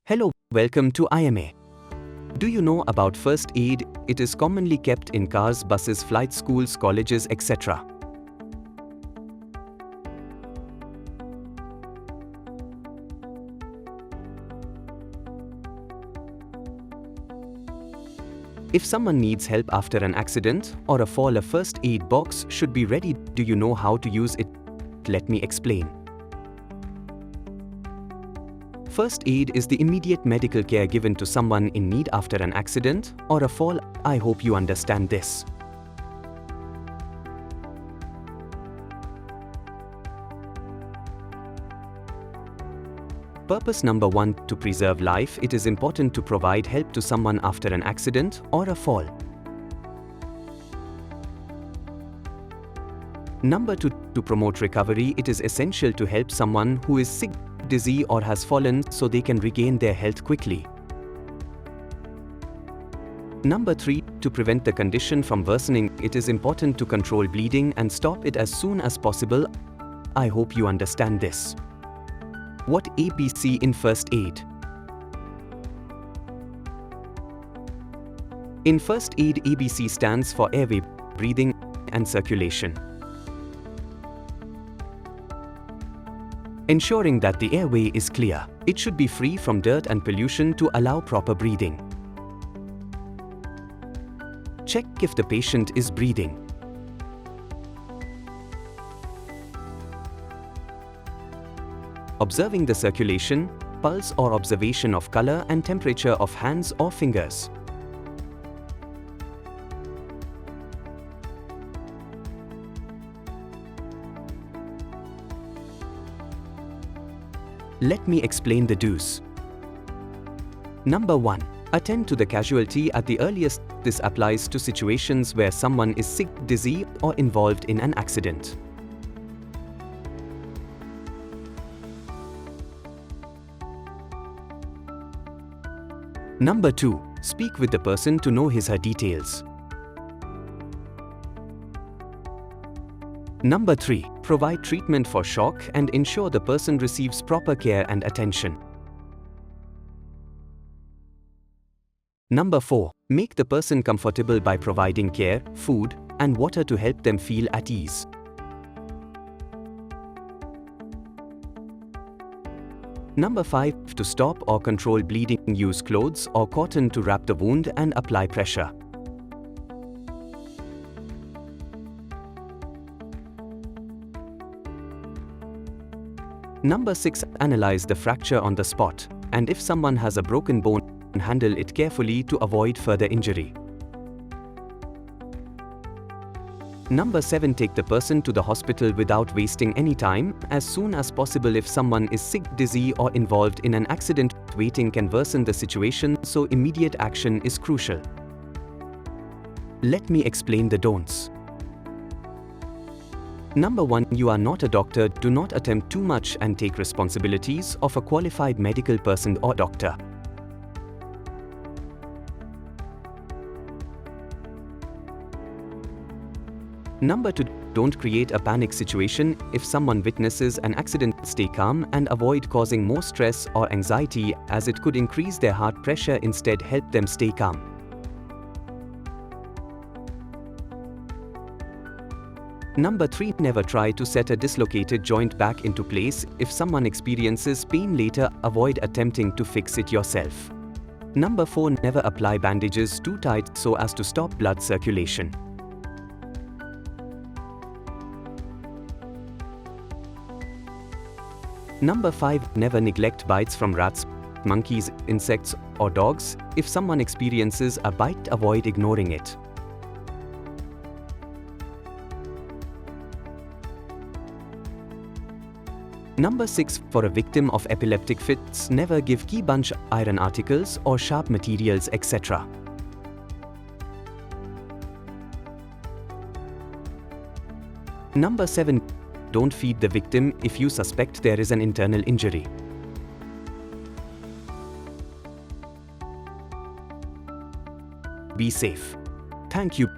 Hello, welcome to IMA. Do you know about first aid? It is commonly kept in cars, buses, flight schools, colleges, etc. If someone needs help after an accident or a fall, a first aid box should be ready. Do you know how to use it? Let me explain. First aid is the immediate medical care given to someone in need after an accident or a fall. I hope you understand this. Purpose number 1: to preserve life. It is important to provide help to someone after an accident or a fall. Number 2: to promote recovery. It is essential to help someone who is sick, dizzy or has fallen so they can regain their health quickly. Number 3: to prevent the condition from worsening. It is important to control bleeding and stop it as soon as possible. I hope you understand this. What ABC in first aid? In first aid, ABC stands for airway, breathing, and circulation. Ensuring that the airway is clear. It should be free from dirt and pollution to allow proper breathing. Check if the patient is breathing. Observing the circulation, pulse or observation of color and temperature of hands or fingers. Let me explain the do's. Number 1. Attend to the casualty at the earliest. This applies to situations where someone is sick, dizzy, or involved in an accident. Number 2. Speak with the person to know his/her details. Number 3. Provide treatment for shock and ensure the person receives proper care and attention. Number 4. Make the person comfortable by providing care, food, and water to help them feel at ease. Number 5. To stop or control bleeding, use clothes or cotton to wrap the wound and apply pressure. Number 6. Analyze the fracture on the spot, and if someone has a broken bone, handle it carefully to avoid further injury. Number 7. Take the person to the hospital without wasting any time, as soon as possible. If someone is sick, dizzy or involved in an accident, waiting can worsen the situation, so immediate action is crucial. Let me explain the don'ts. Number 1. You are not a doctor. Do not attempt too much and take responsibilities of a qualified medical person or doctor. Number 2. Don't create a panic situation. If someone witnesses an accident, stay calm and avoid causing more stress or anxiety, as it could increase their heart pressure. Instead, help them stay calm. Number 3. Never try to set a dislocated joint back into place. If someone experiences pain later, avoid attempting to fix it yourself. Number 4. Never apply bandages too tight so as to stop blood circulation. Number 5. Never neglect bites from rats, monkeys, insects, or dogs. If someone experiences a bite, avoid ignoring it. Number 6. For a victim of epileptic fits, never give key bunch, iron articles, or sharp materials, etc. Number 7. Don't feed the victim if you suspect there is an internal injury. Be safe. Thank you.